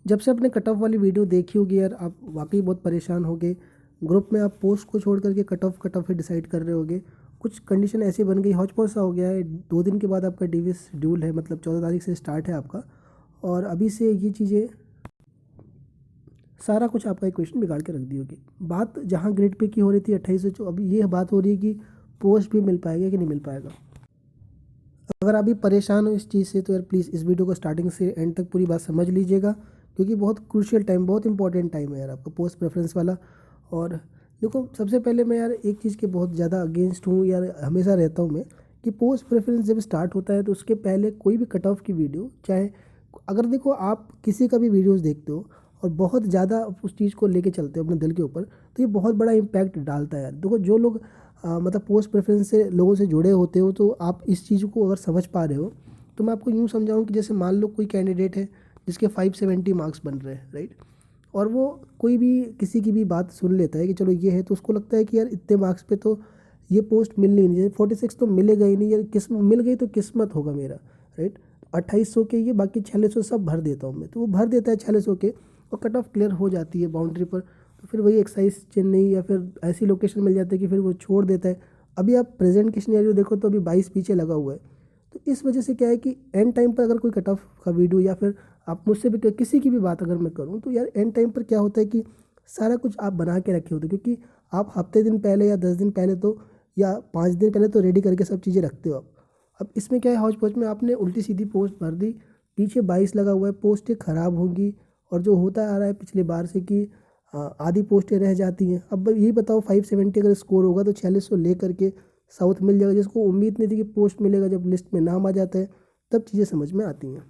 जब से आपने कट ऑफ वाली वीडियो देखी होगी यार, आप वाकई बहुत परेशान होगे। ग्रुप में आप पोस्ट को छोड़ करके कट ऑफ ही डिसाइड कर रहे होगे। कुछ कंडीशन ऐसी बन गई, हौच पौच सा हो गया है। 2 दिन के बाद आपका डीवी शेड्यूल है, मतलब 14 तारीख से स्टार्ट है आपका। और अभी से ये चीज़ें सारा कुछ आपका इक्वेशन बिगाड़ के रख दी होगी। बात जहाँ ग्रेड पे की हो रही थी 28 से, अभी ये बात हो रही है कि पोस्ट भी मिल पाएगा कि नहीं मिल पाएगा। अगर आप भी परेशान हो इस चीज़ से तो यार प्लीज़ इस वीडियो को स्टार्टिंग से एंड तक पूरी बात समझ लीजिएगा, क्योंकि बहुत क्रूशियल टाइम, बहुत इंपॉर्टेंट टाइम है यार आपका पोस्ट प्रेफरेंस वाला। और देखो, सबसे पहले मैं यार एक चीज़ के बहुत ज़्यादा अगेंस्ट हूँ यार, हमेशा रहता हूँ मैं, कि पोस्ट प्रेफरेंस जब स्टार्ट होता है तो उसके पहले कोई भी कट ऑफ की वीडियो, चाहे अगर देखो आप किसी का भी वीडियोस देखते हो और बहुत ज़्यादा उस चीज़ को लेके चलते हो अपने दिल के ऊपर, तो ये बहुत बड़ा इम्पैक्ट डालता है यार। देखो, जो लोग मतलब पोस्ट प्रेफरेंस से लोगों से जुड़े होते हो, तो आप इस चीज़ को अगर समझ पा रहे हो, तो मैं आपको यूँ समझाऊँ कि जैसे मान लो कोई कैंडिडेट है जिसके 570 मार्क्स बन रहे हैं, राइट। और वो कोई भी किसी की भी बात सुन लेता है कि चलो ये है, तो उसको लगता है कि यार इतने मार्क्स पे तो ये पोस्ट मिलनी नहीं, जैसे 46 तो मिलेगा ही नहीं यार, किस्मत मिल गई तो किस्मत होगा मेरा, राइट। 2800 के ये, बाकी 4600 सब भर देता हूँ मैं, तो वो भर देता है 4600 के, और कट ऑफ क्लियर हो जाती है बाउंड्री पर। तो फिर वही एक्साइज चेन्नई या फिर ऐसी लोकेशन मिल जाती है कि फिर वो छोड़ देता है। अभी आप प्रेजेंट के सिनेरियो देखो तो अभी 22 पीछे लगा हुआ है। तो इस वजह से क्या है कि एंड टाइम पर अगर कोई कट ऑफ का वीडियो, या फिर आप मुझसे भी किसी की भी बात अगर मैं करूँ, तो यार एंड टाइम पर क्या होता है कि सारा कुछ आप बना के रखे होते हो, क्योंकि आप हफ्ते दिन पहले या 10 दिन पहले तो, या 5 दिन पहले तो रेडी करके सब चीज़ें रखते हो आप। अब इसमें क्या है, हौच पौच में आपने उल्टी सीधी पोस्ट भर दी, पीछे 22 लगा हुआ है, पोस्टें ख़राब होंगी। और जो होता आ रहा है पिछले बार से कि आधी पोस्टें रह जाती हैं। अब यही बताओ, 570 अगर स्कोर होगा तो 4600 ले करके साउथ मिल जाएगा, जिसको उम्मीद नहीं थी कि पोस्ट मिलेगा। जब लिस्ट में नाम आ जाता है तब चीज़ें समझ में आती हैं।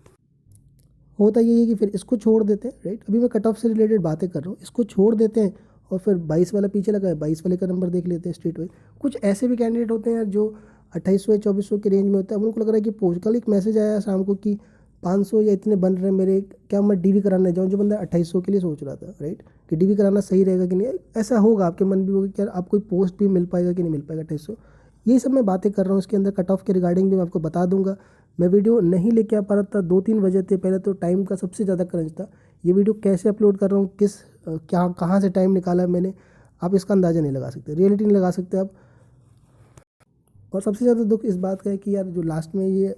होता यही है कि फिर इसको छोड़ देते हैं, राइट। अभी मैं कट ऑफ से रिलेटेड बातें कर रहा हूँ, इसको छोड़ देते हैं और फिर 22 वाला पीछे लगा है, 22 वाले का नंबर देख लेते हैं स्ट्रेट वाइज। कुछ ऐसे भी कैंडिडेट होते हैं यार जो 2800 या 2400 के रेंज में होता है। अब उनको लग रहा है कि पोस्ट, कल एक मैसेज आया शाम को कि 500 या इतने बन रहे हैं मेरे, क्या मैं डीवी कराने जाऊँ। जो बंदा 2800 के लिए सोच रहा था, राइट, कि डीवी कराना सही रहेगा कि नहीं, ऐसा होगा आपके मन भी होगा कि यार आप कोई पोस्ट भी मिल पाएगा कि नहीं मिल पाएगा 2800। यही सब मैं बातें कर रहा हूँ, इसके अंदर कट ऑफ के रिगार्डिंग भी मैं आपको बता दूंगा। मैं वीडियो नहीं लेके आ पा रहा था, 2-3 वजह थे। पहले तो टाइम का सबसे ज़्यादा क्रंच था। ये वीडियो कैसे अपलोड कर रहा हूँ, क्या कहाँ से टाइम निकाला है मैंने, आप इसका अंदाज़ा नहीं लगा सकते, रियलिटी नहीं लगा सकते आप। और सबसे ज़्यादा दुख इस बात का है कि यार जो लास्ट में ये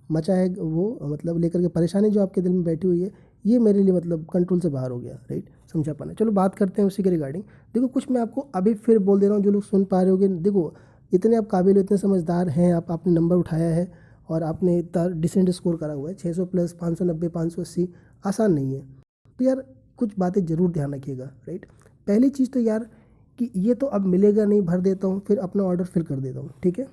मचा है, वो मतलब लेकर के परेशानी जो आपके दिल में बैठी हुई है, ये मेरे लिए मतलब कंट्रोल से बाहर हो गया, राइट, समझा पाना। चलो बात करते हैं उसी के रिगार्डिंग। देखो, कुछ मैं आपको अभी फिर बोल दे रहा हूँ, जो लोग सुन पा रहे होगे, देखो इतने आप काबिल हो, इतने समझदार हैं आप, आपने नंबर उठाया है और आपने इतना डिसेंट स्कोर करा हुआ है, 600 प्लस, 590, 580, आसान नहीं है। तो यार कुछ बातें ज़रूर ध्यान रखिएगा, राइट। पहली चीज़ तो यार कि ये तो अब मिलेगा नहीं, भर देता हूँ, फिर अपना ऑर्डर फिल कर देता हूँ, ठीक है।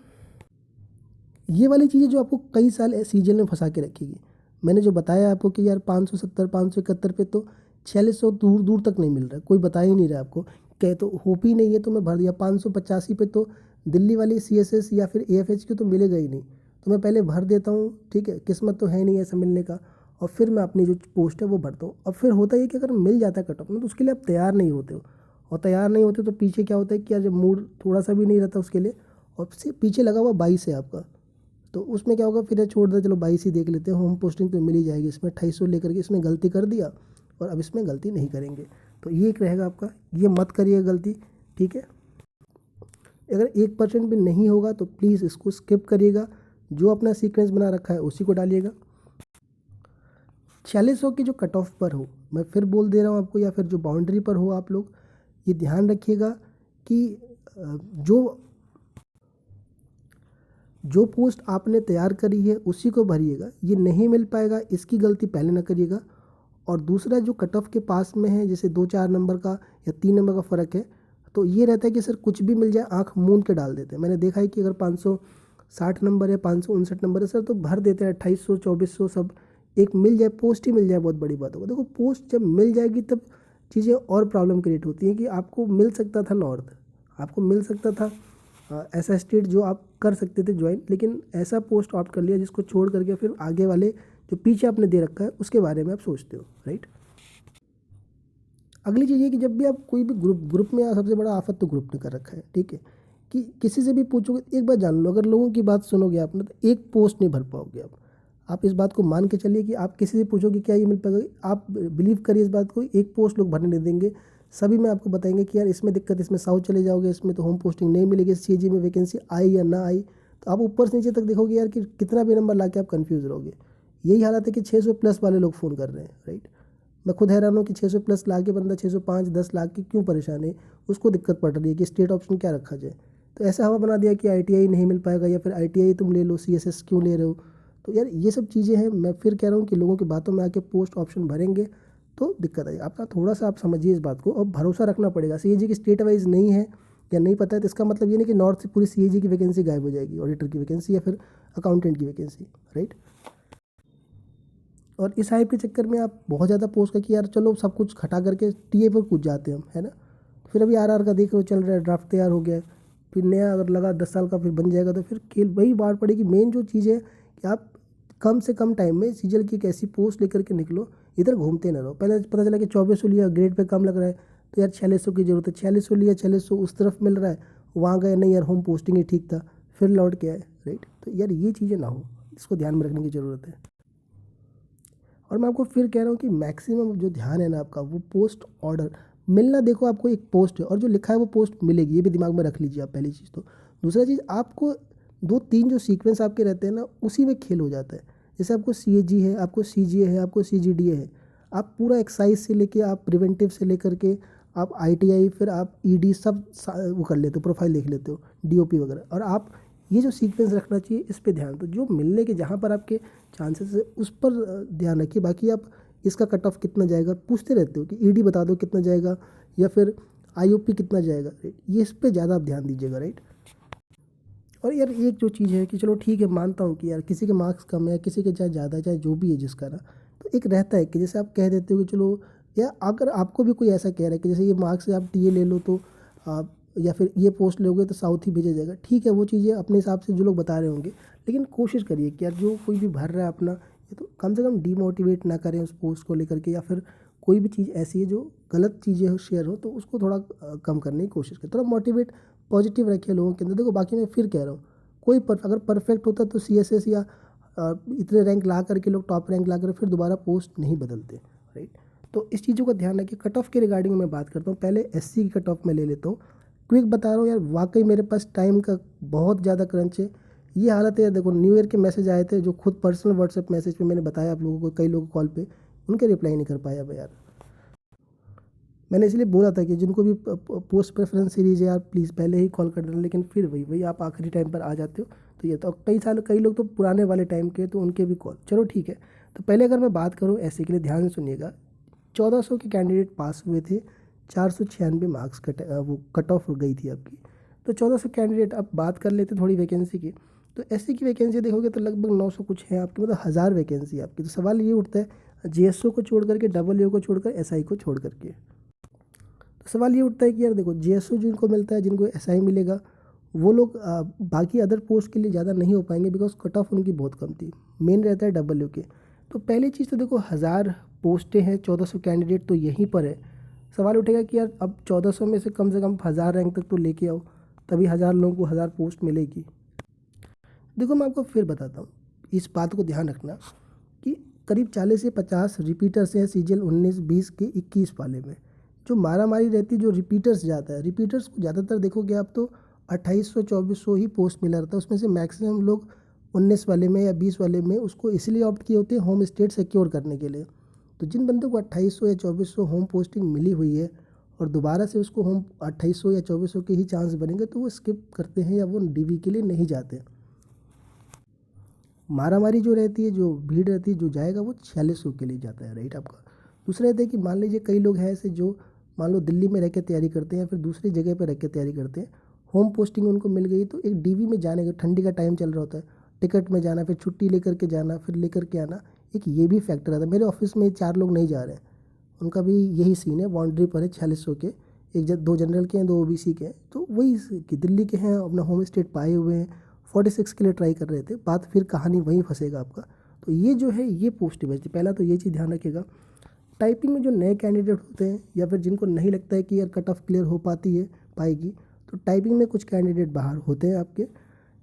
ये वाली चीज़ें जो आपको कई साल सीजन में फंसा के रखेगी। मैंने जो बताया आपको कि यार 570, 571 पे तो 4600 दूर दूर तक नहीं मिल रहा है, कोई बता ही नहीं रहा आपको, कहे तो होप ही नहीं है, तो मैं भर दिया। 585 पे तो दिल्ली वाली CSS या फिर AFH की तो मिलेगा ही नहीं, तो मैं पहले भर देता हूँ, ठीक है, किस्मत तो है नहीं ऐसा मिलने का। और फिर मैं अपनी जो पोस्ट है वो भरता हूँ। अब फिर होता है कि अगर मिल जाता है कट ऑफ में, तो उसके लिए आप तैयार नहीं होते हो। और तैयार नहीं होते तो पीछे क्या होता है कि यार जब मूड थोड़ा सा भी नहीं रहता उसके लिए, और पीछे लगा हुआ 22 है आपका, तो उसमें क्या होगा, फिर ये छोड़ दे, चलो 22 ही देख लेते हैं, होम पोस्टिंग तो मिल ही जाएगी। इसमें 2800 लेकर के इसमें गलती कर दिया, और अब इसमें गलती नहीं करेंगे। तो ये एक रहेगा आपका, ये मत करिए गलती, ठीक है। अगर 1% भी नहीं होगा तो प्लीज़ इसको स्किप करिएगा, जो अपना सीक्वेंस बना रखा है उसी को डालिएगा। 4600 की जो कट ऑफ पर हो, मैं फिर बोल दे रहा हूँ आपको, या फिर जो बाउंड्री पर हो, आप लोग ये ध्यान रखिएगा कि जो जो पोस्ट आपने तैयार करी है उसी को भरिएगा। ये नहीं मिल पाएगा, इसकी गलती पहले ना करिएगा। और दूसरा, जो कट ऑफ के पास में है, जैसे 2-4 नंबर का या 3 नंबर का फ़र्क है, तो ये रहता है कि सर कुछ भी मिल जाए, आँख मूंद के डाल देते हैं। मैंने देखा है कि अगर 560 नंबर है, 559 नंबर है सर, तो भर देते हैं 2800, 2400 सब। एक मिल जाए, पोस्ट ही मिल जाए, बहुत बड़ी बात होगा। देखो, पोस्ट जब मिल जाएगी तब चीज़ें और प्रॉब्लम क्रिएट होती हैं कि आपको मिल सकता था नॉर्थ, आपको मिल सकता था ऐसा स्टेट जो आप कर सकते थे ज्वाइन, लेकिन ऐसा पोस्ट ऑप्ट कर लिया जिसको छोड़ करके फिर आगे वाले जो पीछे आपने दे रखा है उसके बारे में आप सोचते हो, राइट। अगली चीज़ ये कि जब भी आप कोई भी ग्रुप में, सबसे बड़ा आफत तो ग्रुप ने कर रखा है, ठीक है, कि किसी से भी पूछोगे, एक बार जान लो, अगर लोगों की बात सुनोगे आपने तो एक पोस्ट नहीं भर पाओगे आप। आप इस बात को मान के चलिए कि आप किसी से पूछो कि क्या ये मिल पाएगा, आप बिलीव करिए इस बात को, एक पोस्ट लोग भरने नहीं देंगे। सभी में आपको बताएंगे कि यार इसमें दिक्कत, इसमें साउथ चले जाओगे, इसमें तो होम पोस्टिंग नहीं मिलेगी, सीजी में वैकेंसी आई या ना आई। तो आप ऊपर से नीचे तक देखोगे यार कि कितना भी नंबर ला के आप कन्फ्यूज़ रहोगे। यही हालत है कि 600 प्लस वाले लोग फ़ोन कर रहे हैं, राइट। मैं खुद हैरान हूँ कि 600 प्लस ला के बंदा 605 10 लाख की क्यों परेशान है, उसको दिक्कत पड़ रही है कि स्टेट ऑप्शन क्या रखा जाए। तो ऐसा हवा बना दिया कि ITI नहीं मिल पाएगा, या फिर ITI तुम ले लो, CSS क्यों ले रहे हो। तो यार ये सब चीज़ें हैं। मैं फिर कह रहा हूँ कि लोगों की बातों में आके पोस्ट ऑप्शन भरेंगे तो दिक्कत आएगी। आप ना थोड़ा सा आप समझिए इस बात को, और भरोसा रखना पड़ेगा। CAG की स्टेट वाइज नहीं है या नहीं पता है तो इसका मतलब ये नहीं कि नॉर्थ से पूरी CAG की वैकेंसी गायब हो जाएगी, ऑडिटर की वैकेंसी या फिर अकाउंटेंट की वैकेंसी, राइट। और इस हाइप के चक्कर में आप बहुत ज़्यादा पोस्ट का कि यार चलो सब कुछ खटा करके TA पर कूद जाते हैं हम, है ना। फिर अभी RR का देख रहे हो चल रहा है, ड्राफ्ट तैयार हो गया है, फिर नया अगर लगा 10 साल का फिर बन जाएगा, तो फिर खेल वही बात पड़ेगी। मेन जो चीज़ है कि आप कम से कम टाइम में सीजल की एक ऐसी पोस्ट लेकर के निकलो, इधर घूमते ना रहो। पहले पता चला कि 2400 लिया, ग्रेड पे कम लग रहा है तो यार 4600 की ज़रूरत है, 4600 लिया, 4600 उस तरफ मिल रहा है, वहाँ गए नहीं यार होम पोस्टिंग ही ठीक था, फिर लौट के आए, राइट। तो यार ये चीज़ें ना हो, इसको ध्यान में रखने की ज़रूरत है। और मैं आपको फिर कह रहा हूँ कि मैक्सिमम जो ध्यान है ना आपका, वो पोस्ट ऑर्डर मिलना। देखो आपको एक पोस्ट है और जो लिखा है वो पोस्ट मिलेगी, ये भी दिमाग में रख लीजिए आप, पहली चीज़ तो। दूसरा चीज़, आपको 2-3 जो सीक्वेंस आपके रहते हैं ना, उसी में खेल हो जाता है। जैसे आपको CAG है, आपको CGA है, आपको CGDA है, आप पूरा एक्साइज से लेके आप प्रिवेंटिव से लेकर के आप ITI, फिर आप ED सब वो कर लेते हो, प्रोफाइल देख लेते हो, DOP वगैरह। और आप ये जो सीक्वेंस रखना चाहिए इस पे ध्यान, तो जो मिलने के जहाँ पर आपके चांसेस है उस पर ध्यान रखिए। बाकी आप इसका कट ऑफ कितना जाएगा पूछते रहते हो कि ED बता दो कितना जाएगा, या फिर IOP कितना जाएगा, राइट। ये इस पे ज़्यादा आप ध्यान दीजिएगा, राइट। और यार एक जो चीज़ है कि चलो ठीक है, मानता हूँ कि यार किसी के मार्क्स कम है, किसी के चाहे ज़्यादा, चाहे जो भी है जिसका ना, तो एक रहता है कि जैसे आप कह देते हो कि चलो, या अगर आपको भी कोई ऐसा कह रहा है कि जैसे ये मार्क्स से आप TA ले लो तो आप, या फिर ये पोस्ट लोगे तो साउथ ही भेजा जाएगा, ठीक है, वो चीज़ें अपने हिसाब से जो लोग बता रहे होंगे। लेकिन कोशिश करिए कि यार जो कोई भी भर रहा है अपना, ये तो कम से कम डीमोटिवेट ना करें उस पोस्ट को लेकर के, या फिर कोई भी चीज़ ऐसी है जो गलत चीज़ें हो शेयर हो तो उसको थोड़ा कम करने की कोशिश करें, थोड़ा मोटिवेट पॉजिटिव रखिए लोगों के अंदर। देखो बाकी मैं फिर कह रहा हूँ, कोई अगर परफेक्ट होता तो CSS या इतने रैंक ला करके लोग टॉप रैंक ला कर फिर दोबारा पोस्ट नहीं बदलते, राइट। तो इस चीज़ों का ध्यान रखिए। कट ऑफ के रिगार्डिंग मैं बात करता हूँ, पहले SC की कट ऑफ मैं ले लेता हूँ। क्विक बता रहा हूँ यार, वाकई मेरे पास टाइम का बहुत ज़्यादा क्रंच है। ये हालत है यार, देखो न्यू ईयर के मैसेज आए थे जो खुद पर्सनल व्हाट्सएप मैसेज पे मैंने बताया आप लोगों को, कई लोग कॉल पे उनके रिप्लाई नहीं कर पाया भाई यार। मैंने इसलिए बोला था कि जिनको भी पोस्ट प्रेफरेंस सीरीज है यार प्लीज़ पहले ही कॉल कर देना, लेकिन फिर वही आप आखिरी टाइम पर आ जाते हो। तो ये तो कई लोग तो पुराने वाले टाइम के, तो उनके भी कॉल, चलो ठीक है। तो पहले अगर मैं बात करूँ ऐसे के लिए, ध्यान से सुनिएगा। 1400 के कैंडिडेट पास हुए थे, 496 मार्क्स वो कट ऑफ हो गई थी आपकी। तो 1400 कैंडिडेट, अब बात कर लेते थोड़ी वैकेंसी की। तो SC की वैकेंसी देखोगे तो लगभग 900 कुछ है आपकी, मतलब 1000 वैकेंसी आपकी। तो सवाल ये उठता है, JSO को छोड़ करके, EE को छोड़कर, SI को छोड़ करके, तो सवाल ये उठता है कि यार देखो JSO जिनको मिलता है, जिनको SI मिलेगा, वो लोग बाकी अदर पोस्ट के लिए ज़्यादा नहीं हो पाएंगे, बिकॉज कट ऑफ उनकी बहुत कम थी। मेन रहता है EE। तो पहली चीज़ तो देखो 1000 पोस्टें हैं, 1400 कैंडिडेट तो यहीं पर है। सवाल उठेगा कि यार अब 1400 में से कम 1000 रैंक तक तो लेके आओ, तभी 1000 लोगों को 1000 पोस्ट मिलेगी। देखो मैं आपको फिर बताता हूँ, इस बात को ध्यान रखना कि करीब 40 से 50 रिपीटर्स हैं सीजल 19, 20 के 21 वाले में। जो मारा मारी रहती, जो रिपीटर्स जाता है, रिपीटर्स को ज़्यादातर देखोगे आप तो 2800-2400 ही पोस्ट मिला रहता है। उसमें से मैक्सिमम लोग 19 वाले में या 20 वाले में उसको इसलिए ऑप्ट किए होते हैं होम स्टेट सिक्योर करने के लिए। तो जिन बंदों को 2800 या 2400 होम पोस्टिंग मिली हुई है और दोबारा से उसको होम 2800 या 2400 के ही चांस बनेंगे, तो वो स्किप करते हैं या वो DV के लिए नहीं जाते। मारामारी जो रहती है, जो भीड़ रहती है, जो जाएगा वो 4600 के लिए जाता है, राइट आपका। दूसरा रहता है कि मान लीजिए कई लोग हैं ऐसे जो मान लो दिल्ली में रह के तैयारी करते हैं या फिर दूसरी जगह पर रह के तैयारी करते हैं, होम पोस्टिंग उनको मिल गई तो एक DV में जाने का, ठंडी का टाइम चल रहा होता है, टिकट में जाना, फिर छुट्टी लेकर के जाना, फिर लेकर के आना, एक ये भी फैक्टर आता है। मेरे ऑफिस में 4 लोग नहीं जा रहे हैं, उनका भी यही सीन है, बाउंड्री पर है 4600 के, 2 जनरल के हैं, 2 OBC के हैं। तो वही कि दिल्ली के हैं, अपना होम स्टेट पाए हुए हैं, 46 के लिए ट्राई कर रहे थे। बात फिर कहानी वहीं फंसेगा आपका। तो ये जो है ये पोस्ट बचती। पहला तो ये चीज़ ध्यान रखिएगा। टाइपिंग में जो नए कैंडिडेट होते हैं या फिर जिनको नहीं लगता है कि यार कट ऑफ क्लियर हो पाएगी, तो टाइपिंग में कुछ कैंडिडेट बाहर होते हैं आपके।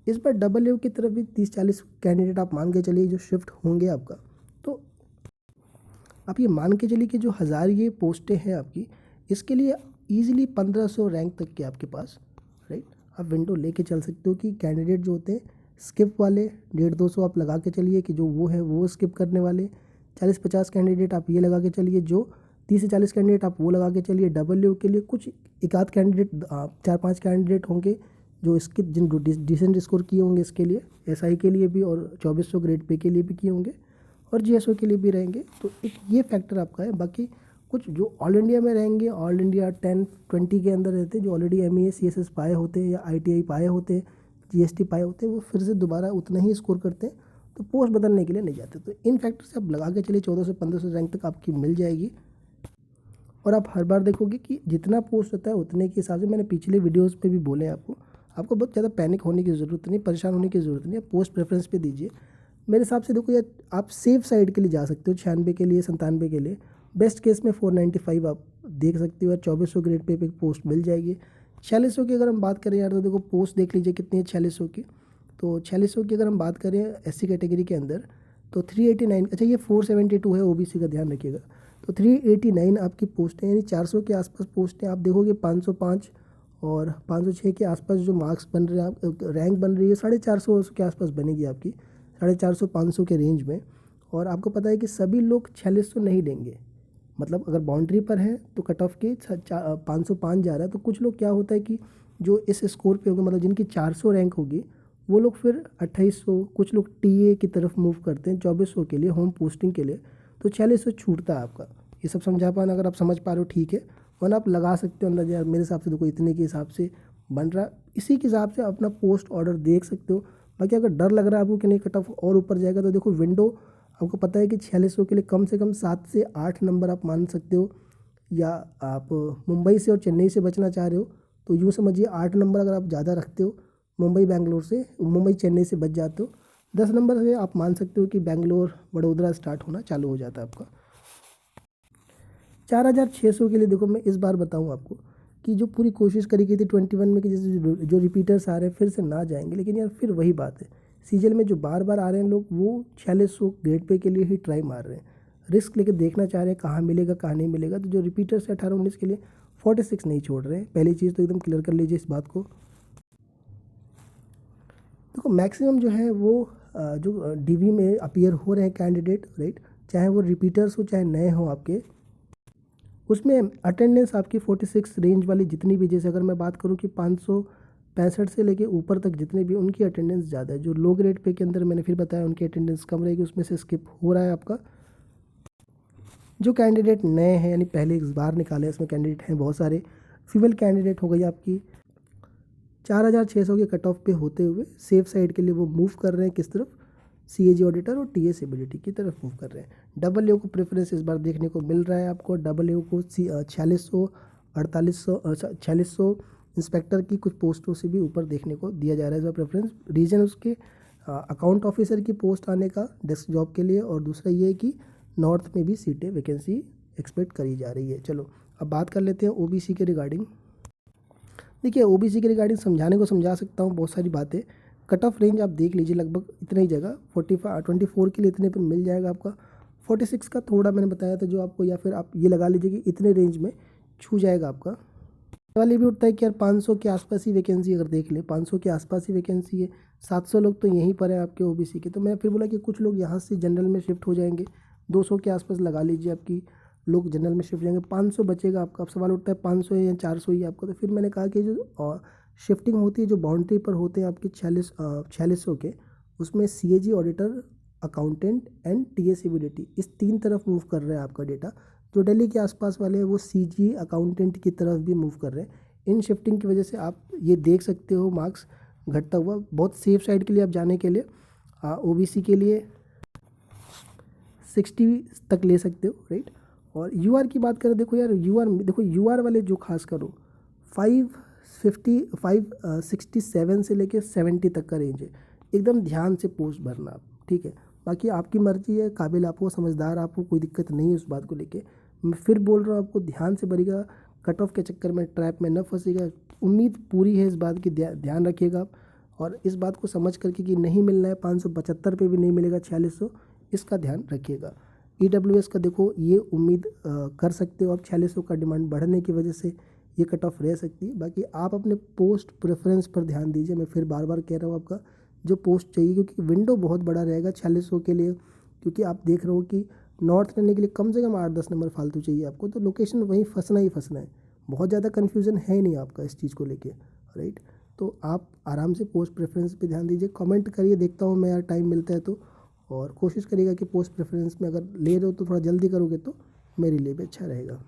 इस बार डबल ए की तरफ भी 30-40 कैंडिडेट आप मान के चलिए जो शिफ्ट होंगे आपका। तो आप ये मान के चलिए कि जो 1000 ये पोस्टें हैं आपकी, इसके लिए ईजिली 1500 रैंक तक के आपके पास, राइट, आप विंडो लेके चल सकते हो कि कैंडिडेट जो होते हैं स्किप वाले 150-200 आप लगा के चलिए कि जो वो है वो स्किप करने वाले, 40-50 कैंडिडेट आप ये लगा के चलिए, जो 30 से 40 कैंडिडेट आप वो लगा के चलिए। डबल ए के लिए कुछ एक आध कैंडिडेट 4-5 कैंडिडेट होंगे जो इसके जिन डिसेंट स्कोर किए होंगे इसके लिए, एसआई के लिए भी और 2400 ग्रेड पे के लिए भी किए होंगे और जीएसओ के लिए भी रहेंगे। तो एक ये फैक्टर आपका है। बाकी कुछ जो ऑल इंडिया में रहेंगे, ऑल इंडिया 10-20 के अंदर रहते हैं, जो ऑलरेडी एमईए सीएसएस पाए होते हैं या आईटीआई पाए होते हैं, जीएसटी पाए होते हैं, वो फिर से दोबारा उतना ही स्कोर करते हैं, तो पोस्ट बदलने के लिए नहीं जाते। तो इन फैक्टर से आप लगा के चलिए 1400-1500 रैंक तक आपकी मिल जाएगी। और आप हर बार देखोगे कि जितना पोस्ट होता है उतने के हिसाब से, मैंने पिछले वीडियोज़ में भी बोले हैं आपको बहुत ज़्यादा पैनिक होने की ज़रूरत नहीं, परेशान होने की ज़रूरत नहीं है। पोस्ट प्रेफरेंस पे दीजिए। मेरे हिसाब से देखो यार, आप सेफ साइड के लिए जा सकते हो, 96 के लिए, 97 के लिए, बेस्ट केस में 495 आप देख सकते हो यार, 2400 ग्रेड पे पोस्ट मिल जाएगी। 4600 की अगर हम बात करें यार, तो देखो पोस्ट देख लीजिए कितनी है 4600 की। तो 4600 की अगर हम बात करें एससी कैटेगरी के अंदर तो 389, अच्छा ये 472 है ओबीसी का, ध्यान रखिएगा। तो 389 आपकी पोस्टें, यानी 400 के आसपास पोस्टें आप देखोगे। 505 और 506 के आसपास जो मार्क्स बन रहे हैं, आप रैंक बन रही है 450 के आसपास बनेगी आपकी, 450-500 के रेंज में। और आपको पता है कि सभी लोग 4600 नहीं देंगे, मतलब अगर बाउंड्री पर है तो कट ऑफ के 505 जा रहा है। तो कुछ लोग क्या होता है कि जो इस स्कोर पे होंगे, मतलब जिनकी 400 रैंक होगी, वो लोग फिर 2800, कुछ लोग टीए की तरफ मूव करते हैं 2400 के लिए, होम पोस्टिंग के लिए। तो 4600 छूटता है आपका। ये सब समझा पाना, अगर आप समझ पा रहे हो ठीक है, वरना आप लगा सकते हो अंदाजा। मेरे हिसाब से देखो इतने के हिसाब से बन रहा, इसी के हिसाब से अपना पोस्ट ऑर्डर देख सकते हो। बाकी अगर डर लग रहा है आपको कि नहीं कट ऑफ और ऊपर जाएगा, तो देखो विंडो आपको पता है कि 4600 के लिए कम से कम 7 से 8 नंबर आप मान सकते हो। या आप मुंबई से और चेन्नई से बचना चाह रहे हो तो यूँ समझिए 8 नंबर अगर आप ज़्यादा रखते हो, मुंबई बेंगलोर से, मुंबई चेन्नई से बच जाते हो, 10 नंबर से आप मान सकते हो कि बेंगलोर वडोदरा स्टार्ट होना चालू हो जाता है आपका। 4600 के लिए देखो मैं इस बार बताऊँ आपको कि जो पूरी कोशिश करी गई थी 21 में कि जैसे जो रिपीटर्स आ रहे हैं फिर से ना जाएंगे, लेकिन यार फिर वही बात है, सीजल में जो बार बार आ रहे हैं लोग, वो 4600 ग्रेड पे के लिए ही ट्राई मार रहे हैं, रिस्क लेके देखना चाह रहे हैं कहाँ मिलेगा कहाँ नहीं मिलेगा। तो जो रिपीटर्स है 18-19 के लिए 46 नहीं छोड़ रहे हैं। पहली चीज़ तो एकदम क्लियर कर लीजिए इस बात को। देखो मैक्सिमम जो है वो जो डीवी में अपीयर हो रहे हैं कैंडिडेट, राइट, चाहे वो रिपीटर्स हो चाहे नए हो आपके, उसमें अटेंडेंस आपकी 46 रेंज वाली जितनी भी, जैसे अगर मैं बात करूं कि 565 से लेके ऊपर तक जितने भी, उनकी अटेंडेंस ज़्यादा है। जो लो ग्रेड पे के अंदर मैंने फिर बताया उनकी अटेंडेंस कम रहेगी, उसमें से स्किप हो रहा है आपका। जो कैंडिडेट नए हैं यानी पहले इस बार निकाले, इसमें कैंडिडेट हैं बहुत सारे, फीमेल कैंडिडेट हो गई आपकी 4600 के कट ऑफ पे होते हुए सेफ साइड के लिए वो मूव कर रहे हैं किस तरफ, सीएजी ऑडिटर और टीएसएबिलिटी की तरफ मूव कर रहे हैं। डबल ए को प्रेफरेंस इस बार देखने को मिल रहा है आपको। डबल ए को 4600, 4600 इंस्पेक्टर की कुछ पोस्टों से भी ऊपर देखने को दिया जा रहा है इस बार प्रेफरेंस। रीजन उसके अकाउंट ऑफिसर की पोस्ट आने का डेस्क जॉब के लिए, और दूसरा ये है कि नॉर्थ में भी सीटें वैकेंसी एक्सपेक्ट करी जा रही है। चलो अब बात कर लेते हैं ओबीसी के रिगार्डिंग। देखिए ओबीसी के रिगार्डिंग समझाने को समझा सकता हूँ बहुत सारी बातें। कट ऑफ रेंज आप देख लीजिए, लगभग इतना ही जगह 24 के लिए इतने पर मिल जाएगा आपका। 46 का थोड़ा मैंने बताया था जो आपको, या फिर आप ये लगा लीजिए कि इतने रेंज में छू जाएगा आपका। वाली भी उठता है कि यार 500 के आसपास ही वैकेंसी, अगर देख ले 500 के आसपास ही वैकेंसी है, 700 लोग तो यहीं पर है आपके ओबीसी के। तो मैं फिर बोला कि कुछ लोग यहाँ से जनरल में शिफ्ट हो जाएंगे, 200 के आसपास लगा लीजिए आपकी लोग जनरल में शिफ्ट जाएंगे, 500 बचेगा आपका। अब सवाल उठता है 500 है या 400 ही आपको। तो फिर मैंने कहा कि जो शिफ्टिंग होती है, जो बाउंड्री पर होते हैं आपके 4600 के, उसमें सीएजी ऑडिटर, अकाउंटेंट एंड टीएसएबिलिटी, इस 3 तरफ मूव कर रहा है आपका डेटा। जो दिल्ली के आसपास वाले हैं वो सीजी अकाउंटेंट की तरफ भी मूव कर रहे हैं। इन शिफ्टिंग की वजह से आप ये देख सकते हो मार्क्स घटता हुआ। बहुत सेफ साइड के लिए आप जाने के लिए ओबीसी के लिए 60 तक ले सकते हो, राइट। और यूआर की बात करें, देखो यार यूआर वाले जो खास करो 567 से लेके 70 तक का रेंज है। एकदम ध्यान से पोस्ट भरना आप, ठीक है। बाकी आपकी मर्जी है, काबिल आप हो, समझदार आप हो, कोई दिक्कत नहीं है उस बात को लेके। मैं फिर बोल रहा हूँ आपको ध्यान से भरिएगा, कट ऑफ के चक्कर में ट्रैप में न फंसेगा। उम्मीद पूरी है इस बात की, ध्यान रखिएगा आप। और इस बात को समझ करके कि नहीं मिलना है 575 पे भी नहीं मिलेगा 4600, इसका ध्यान रखिएगा। EWS का देखो ये उम्मीद कर सकते हो आप 4600 का डिमांड बढ़ने की वजह से ये कट ऑफ रह सकती है। बाकी आप अपने पोस्ट प्रेफरेंस पर ध्यान दीजिए। मैं फिर बार बार कह रहा हूँ आपका जो पोस्ट चाहिए, क्योंकि विंडो बहुत बड़ा रहेगा 4600 के लिए, क्योंकि आप देख रहे हो कि नॉर्थ रहने के लिए कम से कम 8-10 नंबर फालतू चाहिए आपको, तो लोकेशन वहीं फंसना ही फंसना है। बहुत ज़्यादा कन्फ्यूज़न है नहीं आपका इस चीज़ को लेके, राइट। तो आप आराम से पोस्ट प्रेफरेंस पे ध्यान दीजिए। कमेंट करिए, देखता हूँ मैं यार, टाइम मिलता है तो। और कोशिश करिएगा कि पोस्ट प्रेफरेंस में अगर ले रहे हो तो थोड़ा जल्दी करोगे तो मेरे लिए भी अच्छा रहेगा।